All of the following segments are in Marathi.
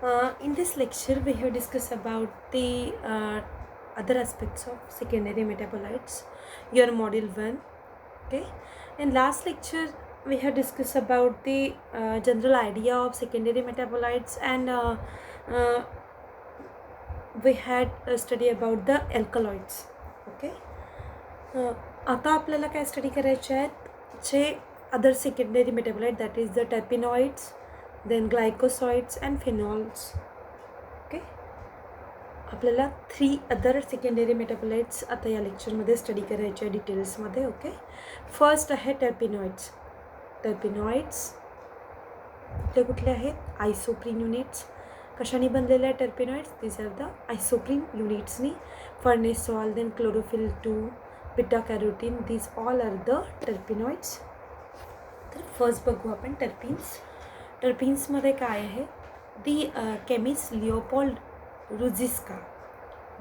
In this lecture, we have discussed about the other aspects of secondary metabolites. Your module 1. Okay. In last lecture, we have discussed about the general idea of secondary metabolites, and uh, we had a study about the alkaloids. Okay. आता आपल्याला काय स्टडी करायचे आहेत जे other secondary metabolite, that is the terpenoids, then glycosides and phenols. Okay, आपल्याला 3 अदर सेकंडरी मेटाबोलाइट्स आता या लेक्चरमध्ये स्टडी करायचे आहे डिटेल्समध्ये. ओके, फर्स्ट आहे टर्पिनॉइड्स. टर्पिनॉइड्स ते कुठले आहेत? Isoprene units. कशाने बनलेले आहे terpenoids? This are the isoprene युनिट्सनी. Farnesol, then chlorophyll 2, beta carotene, these all are the terpenoids. तर फर्स्ट बघू आपण टर्पिन्स. टर्पिन्समध्ये काय आहे? The chemist Leopold Ruzicka,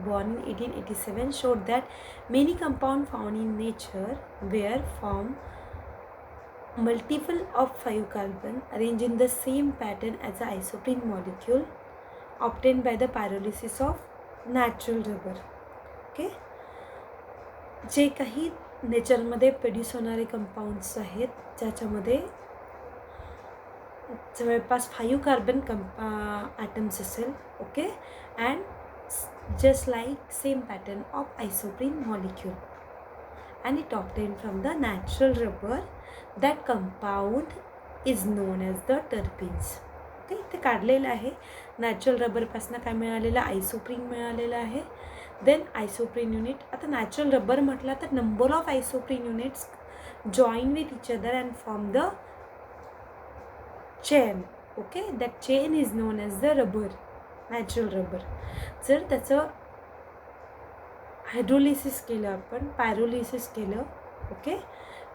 born in 1887, showed that many compounds found in nature were from multiple of 5 carbon arranged in the same pattern as the isoprene molecule obtained by the pyrolysis of natural rubber. Okay, जे काही नेचरमध्ये प्रोड्यूस होणारे कंपाऊंड्स आहेत ज्याच्यामध्ये जवळपास 5 कार्बन ॲटम्स असेल. Okay, and just like same pattern of isoprene molecule and it obtain from the natural rubber. That compound is known as the terpenes. Okay, इथे काढलेलं आहे. नॅचरल रबरपासून काय मिळालेलं? आयसोप्रीन मिळालेलं आहे. Then isoprene unit. आता नॅचरल रबर म्हटलं तर number of isoprene units join with each other and form the chain. Okay, that chain is known as the rubber, natural rubber. जर त्याचं हायड्रोलिसिस केलं, आपण पायरोलिसिस केलं, ओके,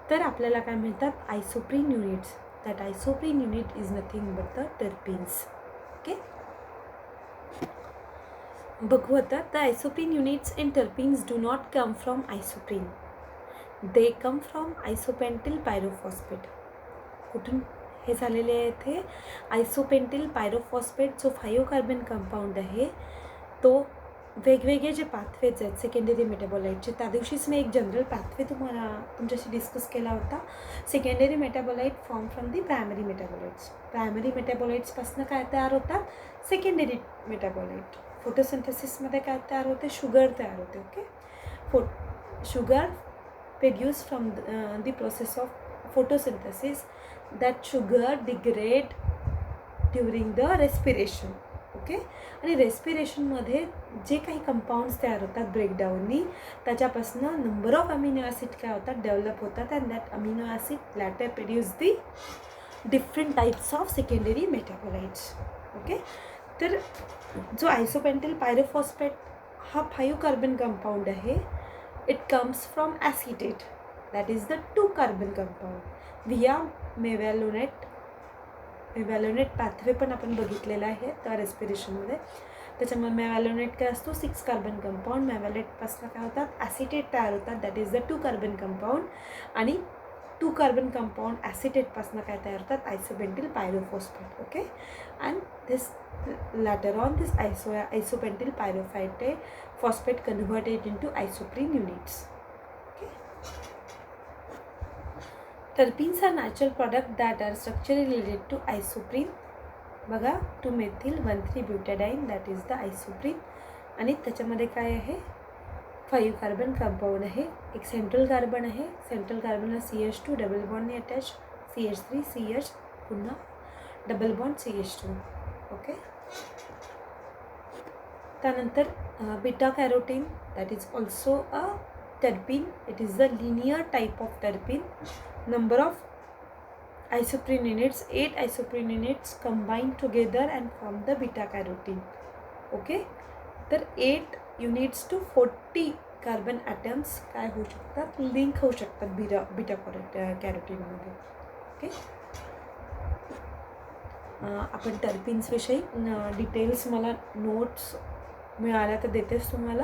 तर आपल्याला काय मिळतात? Isoprene units. That isoprene unit is nothing but the terpenes. Okay, बघू आता. The isoprene units in terpenes do not come from isoprene, they come from isopentenyl pyrophosphate. कुठून हे झालेले आहे? इथे आयसोपेंटिल पायरोफॉस्फेट जो 5 कार्बन कंपाऊंड आहे तो वेगवेगळे जे पाथवेज आहेत सेकंडरी मेटाबोलाइटचे, त्या दिवशीच मी एक जनरल पाथवे तुम्हाला तुमच्याशी डिस्कस केला होता. Secondary metabolite form from the primary metabolites. Primary मेटाबोलाइट्सपासून काय तयार होतात? Secondary metabolite. फोटोसिंथेसिसमध्ये काय तयार होते? शुगर तयार होते. Okay, sugar produce from the process of photosynthesis. That sugar degrade during the respiration. Okay, आणि रेस्पिरेशनमध्ये जे काही कंपाऊंड्स तयार होतात ब्रेकडाऊननी, त्याच्यापासून नंबर ऑफ अमिनो ॲसिड काय होतात? डेव्हलप होतात. And that amino acid later produce the different types of secondary metabolites. Okay, तर जो आयसोपेंटिल पायरोफॉस्फेट हा 5 कार्बन कंपाऊंड आहे. It comes from acetate, that is the 2 carbon compound via mevalonate. Mevalonate pathway पण आपण बघितलेला आहे त्या रेस्पिरेशनमध्ये. त्याच्यामुळे मेव्हॅलोनेट काय असतो? 6 कार्बन कंपाऊंड. मेव्हॅलेटपासून काय होतात? ॲसिटेट तयार होतात, that is the 2 carbon compound. आणि 2 कार्बन कंपाऊंड ॲसिटेटपासून काय तयार होतात? Isopentenyl pyrophosphate. Okay, and this later on this isopentyl pyrophosphate converted into isoprene units. Okay, terpenes are natural products that are structurally related to isoprene. बघा, 2-methyl-1,3-butadiene, that is the isoprene. आणि त्याच्यामध्ये काय आहे? 5 कार्बन कंपाऊंड आहे. एक सेंट्रल कार्बन आहे. सेंट्रल कार्बनला CH2 डबल बॉन्डने अटॅच, CH3 CH, पुन्हा डबल बॉन्ड CH2. ओके, त्यानंतर beta carotene, that is also a terpene. It is the linear type of terpene. Number of isoprene units 8 isoprene units combine together and from the beta carotene. Okay, तर 8 युनिट्स टू 40 कार्बन ॲटम्स काय होऊ शकतात? लिंक होऊ शकतात बीटा कॅरोटीनमध्ये. ओके, आपण टर्पिन्सविषयी डिटेल्स मला नोट्स मिळाल्या तर देतेच तुम्हाला.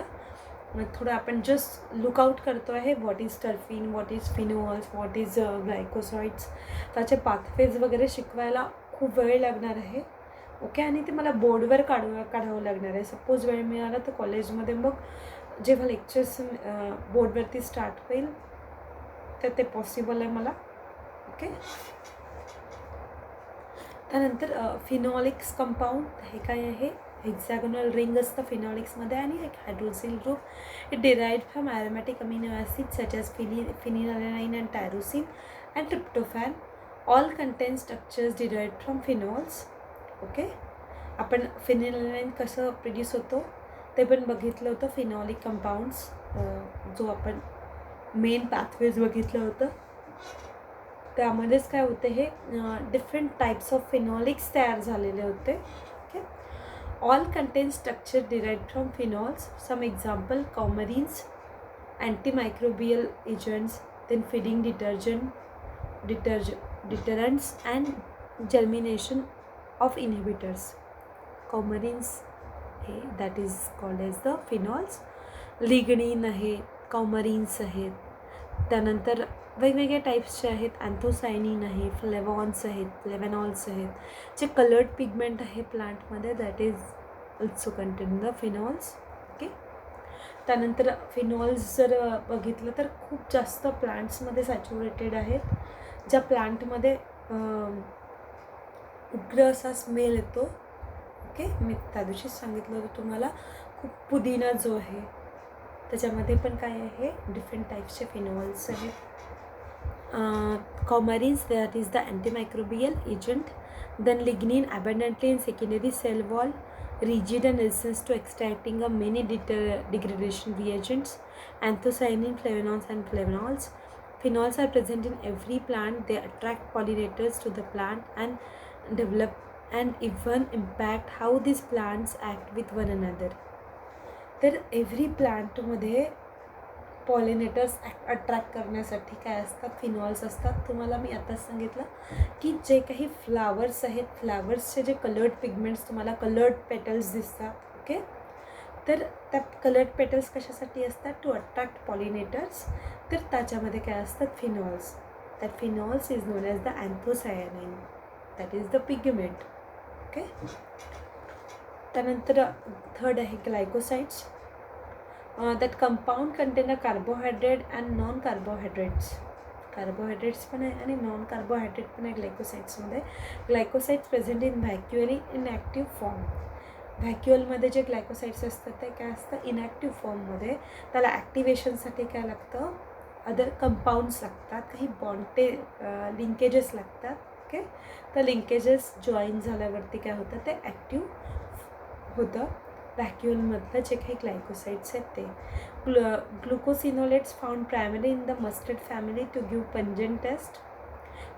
थोडं आपण जस्ट लुकआउट करतो आहे. What is terpene, what is phenols, what is glycosides. त्याचे पाथवेज वगैरे शिकवायला खूप वेळ लागणार आहे. ओके. आणि ते मला बोर्डवर काढावं लागणार आहे. सपोज वेळ मिळाला तर कॉलेजमध्ये मग जेव्हा लेक्चर्स बोर्डवरती स्टार्ट होईल तर ते पॉसिबल आहे मला. ओके. त्यानंतर फिनॉलिक्स कंपाऊंड हे काय आहे, हेक्झॅगोनल रिंग असतं फिनॉलिक्समध्ये आणि एक hydroxyl group. It derived from aromatic amino acid such as phenylalanine and tyrosine and tryptophan. All contain structures derived from phenols. Okay. आपण फिनिलॅलानाइन कसं प्रोड्यूस होतो ते पण बघितलं होतं. फिनॉलिक कंपाऊंड्स जो आपण मेन पाथवेज बघितलं होतं त्यामध्येच काय होते, हे डिफरंट टाईप्स ऑफ फिनॉलिक्स तयार झालेले होते. Okay. All contain structure derived from phenols. Some example coumarins, antimicrobial agents, then feeding deterrents and germination of inhibitors. Coumarins हे that is called as the phenols. Lignin आहे, कॉमरीन्स आहेत. त्यानंतर वेगवेगळ्या टाईप्सचे आहेत. अँथोसायनिन आहे, फ्लेवॉन्स आहेत, फ्लेवॅनॉल्स आहेत. जे कलर्ड पिगमेंट आहे प्लांटमध्ये that is also content the phenols. Okay. त्यानंतर फिनॉल्स जर बघितलं तर खूप जास्त प्लांट्समध्ये सॅच्युरेटेड आहेत. ज्या प्लांटमध्ये उग्र असा स्मेल येतो. ओके. मी त्या दिवशीच सांगितलं होतं तुम्हाला. खूप पुदिना जो आहे त्याच्यामध्ये पण काय आहे, डिफरंट टाईप्सचे फिनॉल्स आहेत. Coumarins, that is the antimicrobial agent. Then lignin abundantly in secondary cell wall, rigid and resistant to extracting of many degradation reagents. Anthocyanin, flavanols and flavonols. Phenols are present in every plant. They attract pollinators to the plant and develop and even impact how these plants act with one another. तर एव्हरी प्लांटमध्ये पॉलिनेटर्स अट्रॅक्ट करण्यासाठी काय असतात, फिनॉल्स असतात. तुम्हाला मी आताच सांगितलं की जे काही फ्लावर्स आहेत, फ्लावर्सचे जे कलर्ड पिगमेंट्स तुम्हाला कलर्ड पेटल्स दिसतात. ओके. तर त्या कलर्ड पेटल्स कशासाठी असतात, टू अट्रॅक्ट पॉलिनेटर्स. तर त्याच्यामध्ये काय असतात, phenols. That phenols is known as the anthocyanin, that is the pigment. Okay. त्यानंतर थर्ड आहे glycosides. That compound contain a carbohydrate and non carbohydrates. Carbohydrates पण आहे आणि नॉन कार्बोहायड्रेट पण आहे ग्लायकोसाइड्समध्ये. Glycosides present in vacuolar inactive form. व्हॅक्युअलमध्ये जे ग्लायकोसाइड्स असतात ते काय असतं, इनॲक्टिव्ह फॉर्ममध्ये. त्याला ॲक्टिवेशनसाठी काय लागतं, अदर कंपाऊंड्स लागतात, काही लिंकेजेस लागतात. ओके. तर लिंकेजेस जॉईन झाल्यावरती काय होतं, ते ॲक्टिव्ह होतं व्हॅक्युअलमधलं जे काही ग्लायकोसाइड्स आहेत ते. Glucosinolates found primary in the mustard family to give pungent taste.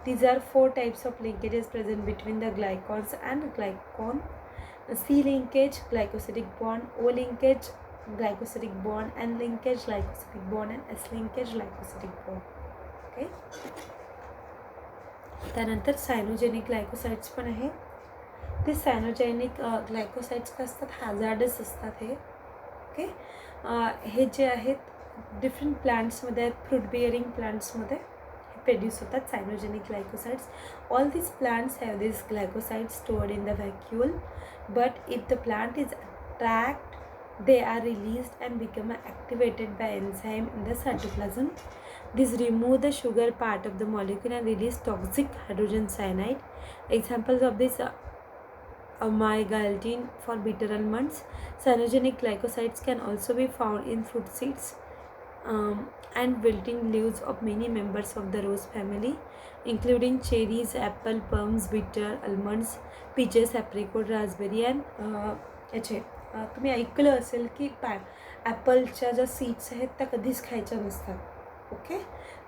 These are 4 types of linkages present between the glycons and glycon. C linkage, glycosidic bond. O linkage, glycosidic bond. N linkage, glycosidic bond. And S linkage, glycosidic bond. Okay. त्यानंतर सायनोजेनिक ग्लायकोसाइड्स पण आहे. ते सायनोजेनिक ग्लायकोसाइड्स काय असतात, हॅझार्डस असतात हे. ओके. हे जे आहेत डिफरंट प्लांट्समध्ये आहेत, फ्रूट बिअरिंग प्लांट्समध्ये प्रोड्यूस होतात cyanogenic ग्लायकोसाइड्स. All these plants have these glycosides stored in the vacuole, but if the plant is attacked, they are released and become activated by enzyme in the cytoplasm. These remove the sugar part of the molecule and release toxic hydrogen cyanide. Examples of this amygaltin for bitter almonds. Cyanogenic glycosides can also be found in fruit seeds and wilting leaves of many members of the rose family, including cherries, apple, plums, bitter almonds, peaches, apricot, raspberry and याचे तुम्ही ऐकलं असेल की ॲपलच्या ज्या सीड्स आहेत त्या कधीच खायच्या नसतात. ओके.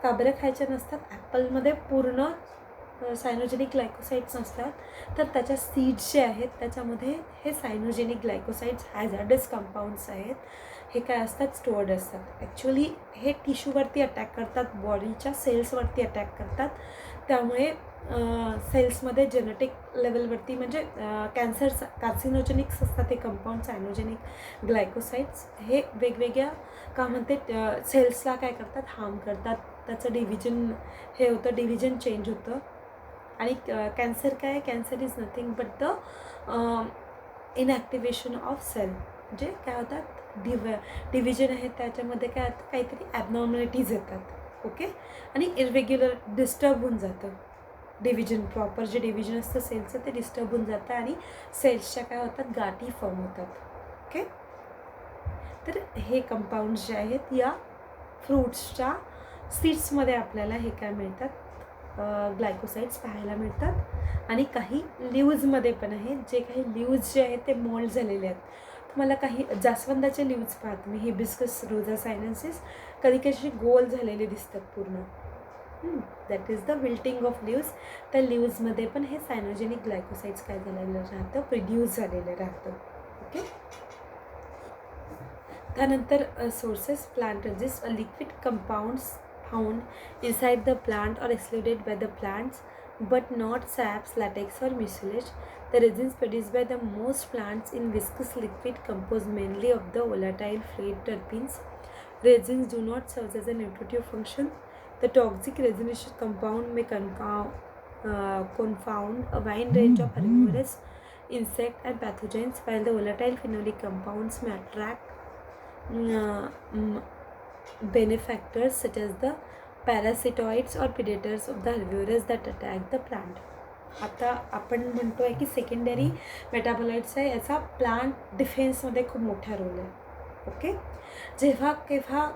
का बरं खायच्या नसतात, ॲपलमध्ये पूर्ण सायनोजेनिक ग्लायकोसाइड्स नसतात, तर त्याच्या सीड्स जे आहेत त्याच्यामध्ये हे सायनोजेनिक ग्लायकोसाइड्स हॅझार्डस कंपाऊंड्स आहेत. हे काय असतात, स्टोअर्ड असतात. ॲक्च्युअली हे टिश्यूवरती अटॅक करतात, बॉडीच्या सेल्सवरती अटॅक करतात. त्यामुळे सेल्समध्ये जेनेटिक लेवलवरती म्हणजे कार्सिनोजेनिक्स असतात हे कंपाऊंड सायनोजेनिक ग्लायकोसाइड्स. हे वेगवेगळ्या का म्हणते सेल्सला काय करतात, हार्म करतात. त्याचं डिव्हिजन हे होतं, डिव्हिजन चेंज होतं. आणि कॅन्सर काय आहे, cancer is nothing but the inactivation of cell. म्हणजे काय होतात, डिव्हिजन आहे त्याच्यामध्ये काय होतं, काहीतरी ॲबनॉर्मॅलिटीज येतात. ओके. आणि इरेग्युलर डिस्टर्ब होऊन जातं डिव्हिजन. प्रॉपर जे डिव्हिजन असतं सेलचं ते डिस्टर्ब होऊन जातं आणि सेल्सच्या काय होतात, गाठी फॉर्म होतात. ओके. तर हे कंपाऊंड्स जे आहेत या फ्रूट्सच्या सीड्समध्ये आपल्याला हे काय मिळतात, ग्लायकोसाइड्स पाहायला मिळतात. आणि काही लिव्जमध्ये पण आहेत, जे काही लिव्ज जे आहेत ते मोल्ड झालेले आहेत. तुम्हाला काही जास्वंदाचे लिव्ज पाहा तुम्ही, हिबिस्कस रोझा सायनेन्सिस, कधी कधी गोल झालेले दिसतात पूर्ण. That is the wilting of leaves. त्या लिव्जमध्ये पण हे सायनोजेनिक ग्लायकोसाइड्स काय झालेलं राहतं, प्रोड्यूस झालेलं राहतं. ओके. त्यानंतर sources, plant resist, liquid compounds found inside the plant or excluded by the plants but not saps, latex or mucilage. The resins produced by the most plants in viscous liquid composed mainly of the volatile fluid terpenes. Resins do not serve as a nutritive function. The toxic resinous compound may confound a wide range of herbivorous insect and pathogens, while the volatile phenolic compounds may attract benefactors such as the parasitoids or predators of the herbivores that attack the plant. आता आपण म्हणतो आहे की सेकंडरी मेटाबोलाइट्स आहे, याचा प्लांट डिफेन्समध्ये खूप मोठा रोल आहे. ओके. जेव्हा केव्हा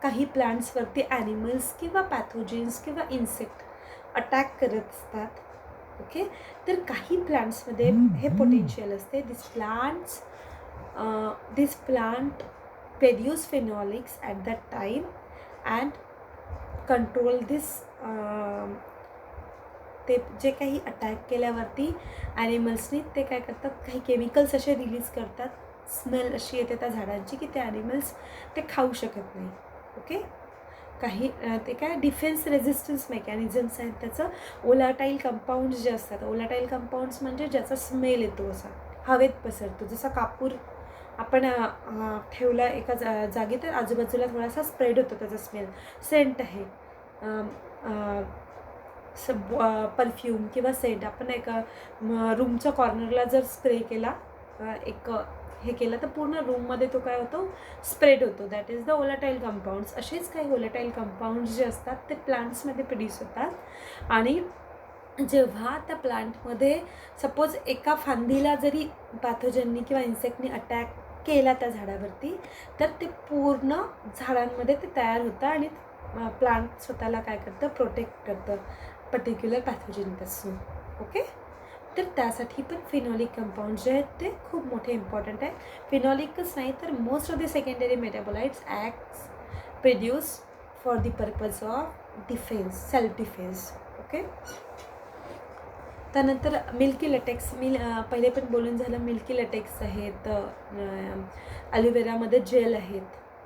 काही प्लांट्सवरती ॲनिमल्स किंवा पॅथोजेन्स किंवा इन्सेक्ट अटॅक करत असतात. ओके. तर काही प्लांट्समध्ये हे पोटेन्शियल असते. दिस plant produce phenolics at that time and control this. ते जे काही अटॅक केल्यावरती ॲनिमल्सनी ते काय करतात, काही केमिकल्स असे रिलीज करतात, स्मेल अशी येते त्या झाडांची की ते ॲनिमल्स ते खाऊ शकत नाही. ओके. काही ते काय डिफेन्स रेझिस्टन्स मेकॅनिझम्स आहेत त्याचं. ओलाटाईल कंपाऊंड्स जे असतात, ओलाटाईल कंपाऊंड्स म्हणजे ज्याचा स्मेल येतो असा हवेत पसरतो, जसा कापूर आपण ठेवला एका जागी तर आजूबाजूला थोडासा स्प्रेड होतो त्याचा स्मेल, सेंट आहे, परफ्यूम किंवा सेंट. आपण एका रूमच्या कॉर्नरला जर स्प्रे केला, एक हे केलं तर पूर्ण रूममध्ये तो काय होतो, स्प्रेड होतो. That is the ओलाटाईल compounds. असेच काही ओलाटाईल कंपाऊंड्स जे असतात ते प्लांट्समध्ये प्रोड्यूस होतात. आणि जेव्हा त्या प्लांटमध्ये सपोज एका फांदीला जरी पॅथोजननी किंवा इन्सेक्टनी अटॅक केला त्या झाडावरती, तर ते पूर्ण झाडांमध्ये ते तयार होतं आणि प्लांट स्वतःला काय करतं, प्रोटेक्ट करतं पर्टिक्युलर पॅथोजनपासून. ओके. तर त्यासाठी पण फिनॉलिक कंपाऊंड जे आहेत ते खूप मोठे इम्पॉर्टंट आहे. फिनॉलिकच नाही तर most of the secondary metabolites acts produce for the purpose of defence, self defence. Okay. त्यानंतर मिल्की लटेक्स, पहिले पण बोलून झालं. मिल्की लटेक्स आहेत, ॲलोवेरामध्ये जेल आहेत.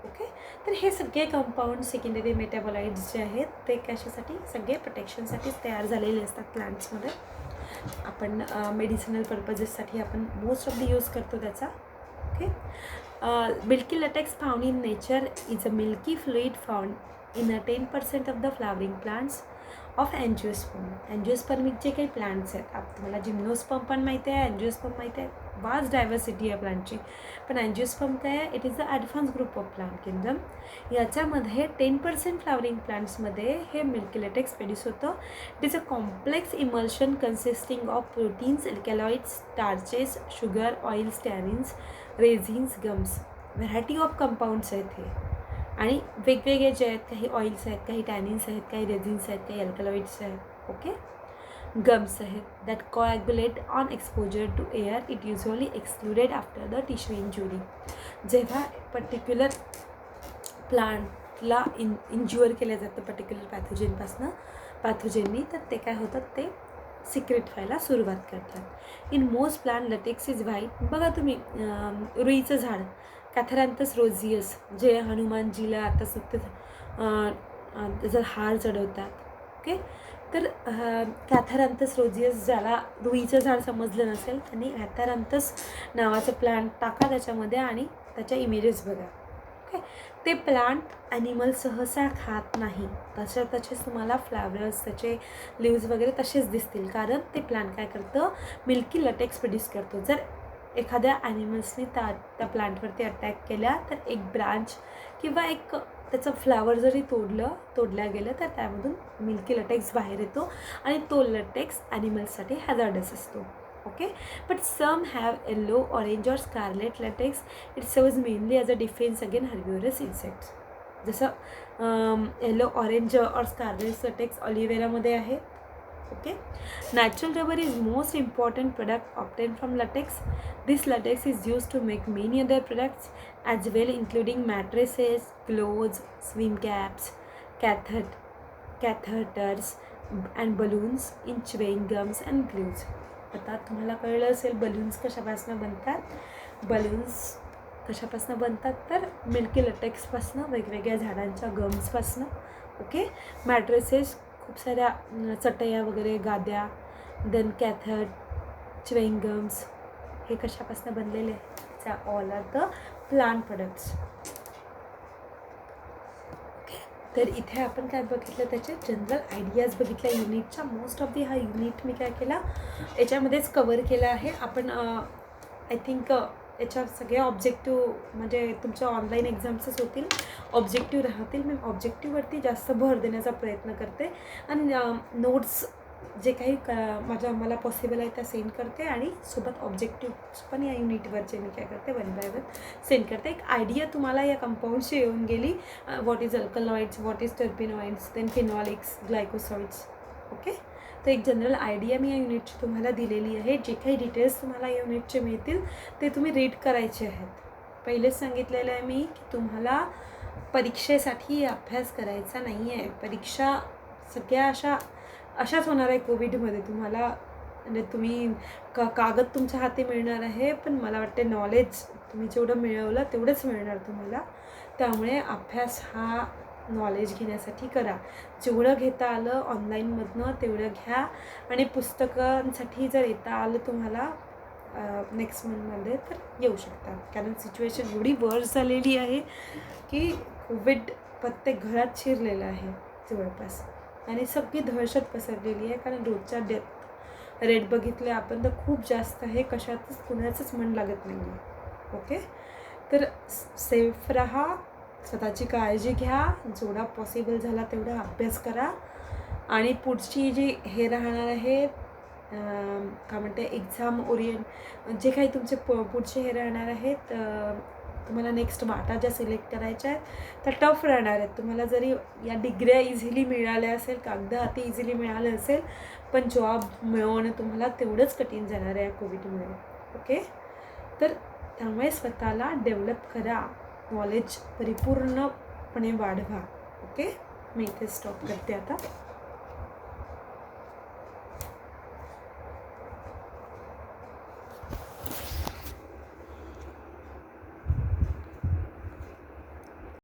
ओके. तर हे सगळे कंपाऊंड सेकंडरी मेटाबोलाइट्स जे आहेत ते कशासाठी, सगळे प्रोटेक्शनसाठीच तयार झालेले असतात प्लांट्समध्ये. आपण मेडिसिनल पर्पजेससाठी आपण मोस्ट ऑफ द यूज करतो त्याचा. ओके. Milky latex found in nature is a milky fluid found in 10% of the flowering plants of angiosperm. Angiospermic जे काही प्लांट्स आहेत, तुम्हाला जिम्नोस्पर्म पण माहिती आहे, अँजिओस्पर्म माहिती आहे, वास्ट डायव्हर्सिटी आहे प्लांटची. पण अँजिओस्पर्म काय आहे, it is the advance group of plant kingdom. याच्यामध्ये 10% फ्लावरिंग प्लांट्समध्ये हे मिल्की लटेक्स प्रोड्यूस होतं. It is a complex emulsion consisting of proteins, alkaloids, starches, sugar, oils, tannins, resins, gums. Variety of compounds आहेत हे. आणि वेगवेगळे जे आहेत, काही ऑइल्स आहेत, काही टॅनिन्स आहेत, काही रेझिन्स आहेत, काही अल्कलॉइड्स आहेत. ओके. गम्स आहेत that coagulate on exposure to air. It usually excluded after the tissue injury. जेव्हा पर्टिक्युलर प्लांटला इंज्युअर केलं जातं पर्टिक्युलर पॅथोजेननी, तर ते काय होतात, ते सिक्रेट व्हायला सुरुवात करतात. In most plant latex is white. बघा तुम्ही रुईचं झाड, कॅथरॅन्थस रोझियस, जे हनुमानजीला आता त्याचा हार चढवतात. ओके. तर कॅथरॅन्थस रोझियस, ज्याला रुईचं झाड समजलं नसेल त्यांनी कॅथरॅन्थस नावाचं प्लांट टाका त्याच्यामध्ये आणि त्याच्या इमेजेस बघा. ओके. ते प्लांट ॲनिमल सहसा खात नाही. तसेच तुम्हाला फ्लावर्स, त्याचे लिव्ज वगैरे तसेच दिसतील, कारण ते प्लांट काय करतं, मिल्की लटेक्स प्रोड्यूस करतो. जर एखाद्या ॲनिमल्सने त्या प्लांटवरती अटॅक केला तर एक ब्रांच किंवा एक त्याचं फ्लावर जरी तोडल्या गेलं तर त्यामधून मिल्की लटेक्स बाहेर येतो आणि तो लटेक्स ॲनिमल्ससाठी हॅझार्डस असतो. ओके. But some have yellow, orange और scarlet latex. It serves mainly as a defence again herbivorous insects. जसं येलो, ऑरेंज और स्कारलेट लॅटेक्स ऑलिव्हेरामध्ये आहे. ओके. Natural rubber is most important product obtained from latex. This latex is used to make many other products as well, including mattresses, clothes, swim caps, catheters and balloons in chewing gums and glues. आता तुम्हाला कळलं असेल बलून्स कशापासून बनतात. बलून्स कशापासून बनतात तर मिल्की लटेक्सपासून, वेगवेगळ्या झाडांच्या गम्सपासून. ओके. मॅट्रेसेस, खूप साऱ्या चटया वगैरे, गाद्या, देन कॅथड, च्युइंग गम्स, हे कशापासून बनलेले आहे, all are the plant products. तर इथे आपण काय बघितलं, त्याचे जनरल आयडियाज बघितल्या युनिटच्या. मोस्ट ऑफ हा युनिट मी काय केला याच्यामध्येच कवर केला आहे. आपण आय थिंक याच्या सगळे ऑब्जेक्टिव्ह म्हणजे तुमच्या ऑनलाईन एक्झाम्सच होतील, ऑब्जेक्टिव्ह राहतील. मी ऑब्जेक्टिव्हवरती जास्त भर देण्याचा प्रयत्न करते आणि नोट्स जे काही मला पॉसिबल आहे त्या सेंड करते आणि सोबत ऑब्जेक्टिव्ह पण या युनिटवरचे मी काय करते वन बाय वन सेंड करते. एक आयडिया तुम्हाला या कंपाऊंडची येऊन गेली. What is alkaloids, what is terpenoids, then phenolics, glycosides. Okay. तर एक जनरल आयडिया मी या युनिटची तुम्हाला दिलेली आहे. जे काही डिटेल्स तुम्हाला या युनिटचे मिळतील ते तुम्ही रीड करायचे आहेत. पहिलेच सांगितलेलं आहे मी की तुम्हाला परीक्षेसाठी अभ्यास करायचा नाही आहे. परीक्षा सगळ्या अशाच होणार आहे कोविडमध्ये. तुम्हाला म्हणजे तुम्ही कागद तुमच्या हाती मिळणार आहे, पण मला वाटते नॉलेज तुम्ही जेवढं मिळवलं तेवढंच मिळणार तुम्हाला. त्यामुळे अभ्यास हा नॉलेज घेण्यासाठी करा. जेवढं घेता आलं ऑनलाईनमधनं तेवढं घ्या आणि पुस्तकांसाठी जर येता आलं तुम्हाला नेक्स्ट मंथमध्ये तर येऊ शकता. कारण सिच्युएशन एवढी वर्स झालेली आहे की कोविड प्रत्येक घरात शिरलेलं आहे जवळपास आणि सगळी दहशत पसरलेली आहे. कारण रोजच्या डेथ रेट बघितले आपण तर खूप जास्त आहे. कशातच कुणाचंच मन लागत नाही आहे. ओके. तर सेफ राहा, स्वतःची काळजी घ्या, जेवढा पॉसिबल झाला तेवढा अभ्यास करा आणि पुढची जी हे राहणार आहे काय म्हणते एक्झाम जे काही तुमचे पुढचे हे राहणार आहेत, तुम्हाला नेक्स्ट वाटा ज्या सिलेक्ट करायच्या आहेत त्या टफ राहणार आहेत. तुम्हाला जरी या डिग्र्या इझिली मिळाल्या असेल, कागद हाती इझिली मिळालं असेल, पण जॉब मिळवणं तुम्हाला तेवढंच कठीण जाणार आहे या कोविडमुळे. ओके. तर त्यामुळे स्वतःला डेव्हलप करा, नॉलेज परिपूर्णपणे वाढवा. ओके. मी इथे स्टॉप करते आता.